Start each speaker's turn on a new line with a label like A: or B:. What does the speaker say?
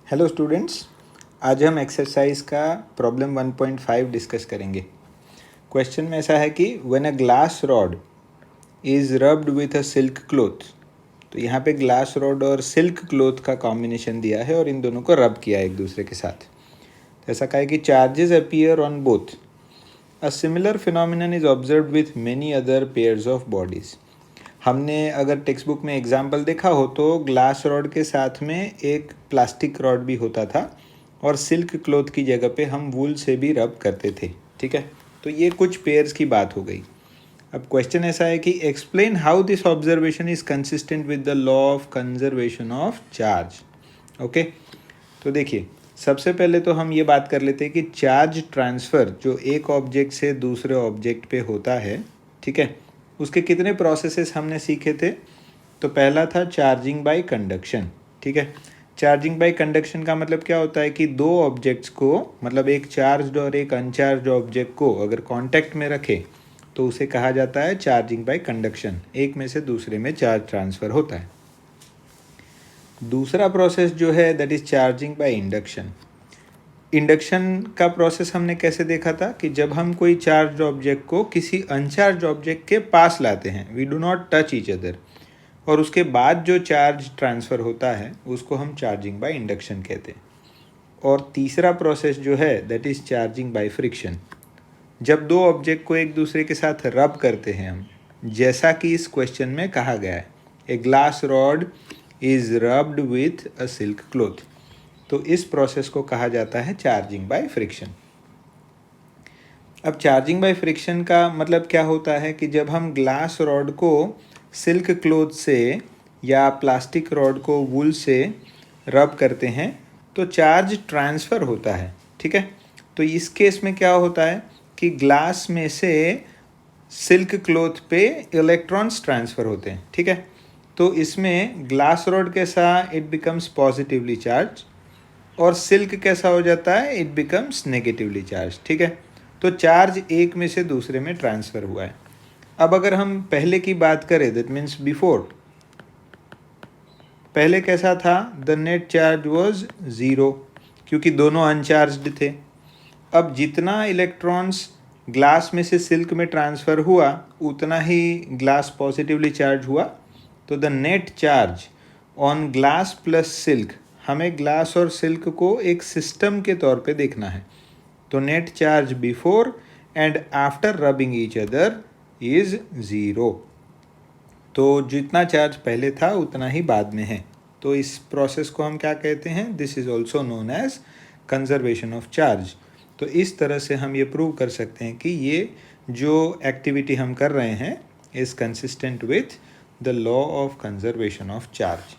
A: Hello students, आज हम exercise का प्रॉब्लम 1.5 डिस्कस करेंगे। क्वेश्चन में ऐसा है कि when a glass rod is rubbed with a silk cloth, तो यहाँ पे ग्लास रॉड और सिल्क क्लॉथ का कॉम्बिनेशन दिया है और इन दोनों को रब किया है एक दूसरे के साथ। तो ऐसा कहा है कि charges appear on both. A similar phenomenon is observed with many other pairs of bodies. हमने अगर टेक्स्ट बुक में एग्जाम्पल देखा हो तो ग्लास रॉड के साथ में एक प्लास्टिक रॉड भी होता था और सिल्क क्लॉथ की जगह पे हम वूल से भी रब करते थे। ठीक है, तो ये कुछ पेयर्स की बात हो गई। अब क्वेश्चन ऐसा है कि explain how this observation is consistent with the law of conservation of charge. Okay, तो देखिए, सबसे पहले तो हम ये बात कर लेते हैं कि चार्ज ट्रांसफ़र जो एक ऑब्जेक्ट से दूसरे ऑब्जेक्ट पे होता है, ठीक है, उसके कितने प्रोसेसेस हमने सीखे थे। तो पहला था चार्जिंग बाय कंडक्शन। ठीक है, चार्जिंग बाय कंडक्शन का मतलब क्या होता है कि दो ऑब्जेक्ट्स को, मतलब एक चार्ज्ड और एक अनचार्ज्ड ऑब्जेक्ट को अगर कांटेक्ट में रखें तो उसे कहा जाता है चार्जिंग बाय कंडक्शन। एक में से दूसरे में चार्ज ट्रांसफ़र होता है। दूसरा प्रोसेस जो है that is charging by induction. Induction का प्रोसेस हमने कैसे देखा था कि जब हम कोई चार्ज ऑब्जेक्ट को किसी अनचार्ज ऑब्जेक्ट के पास लाते हैं, we do not touch each other, और उसके बाद जो चार्ज ट्रांसफ़र होता है उसको हम चार्जिंग बाय इंडक्शन कहते हैं। और तीसरा प्रोसेस जो है that is charging by friction. जब दो ऑब्जेक्ट को एक दूसरे के साथ रब करते हैं हम, जैसा कि इस क्वेश्चन में कहा गया है, a glass rod is rubbed with a silk cloth, तो इस प्रोसेस को कहा जाता है चार्जिंग बाय फ्रिक्शन। अब चार्जिंग बाय फ्रिक्शन का मतलब क्या होता है कि जब हम ग्लास रॉड को सिल्क क्लॉथ से या प्लास्टिक रॉड को वूल से रब करते हैं तो चार्ज ट्रांसफ़र होता है। ठीक है, तो इस केस में क्या होता है कि ग्लास में से सिल्क क्लॉथ पे इलेक्ट्रॉन्स ट्रांसफ़र होते हैं। ठीक है, तो इसमें ग्लास रॉड कैसा, इट बिकम्स पॉजिटिवली चार्ज, और सिल्क कैसा हो जाता है, इट बिकम्स नेगेटिवली चार्ज। ठीक है, तो चार्ज एक में से दूसरे में ट्रांसफ़र हुआ है। अब अगर हम पहले की बात करें, दैट मीन्स बिफोर, पहले कैसा था, the net charge was zero क्योंकि दोनों अनचार्ज्ड थे। अब जितना इलेक्ट्रॉन्स ग्लास में से सिल्क में ट्रांसफ़र हुआ उतना ही ग्लास पॉजिटिवली चार्ज हुआ। तो the net charge on glass plus silk, हमें ग्लास और सिल्क को एक सिस्टम के तौर पे देखना है। तो net charge before and after rubbing each other is zero. तो जितना चार्ज पहले था उतना ही बाद में है। तो इस प्रोसेस को हम क्या कहते हैं, this is also known as conservation of charge. तो इस तरह से हम ये प्रूव कर सकते हैं कि ये जो एक्टिविटी हम कर रहे हैं is consistent with the law of conservation of charge.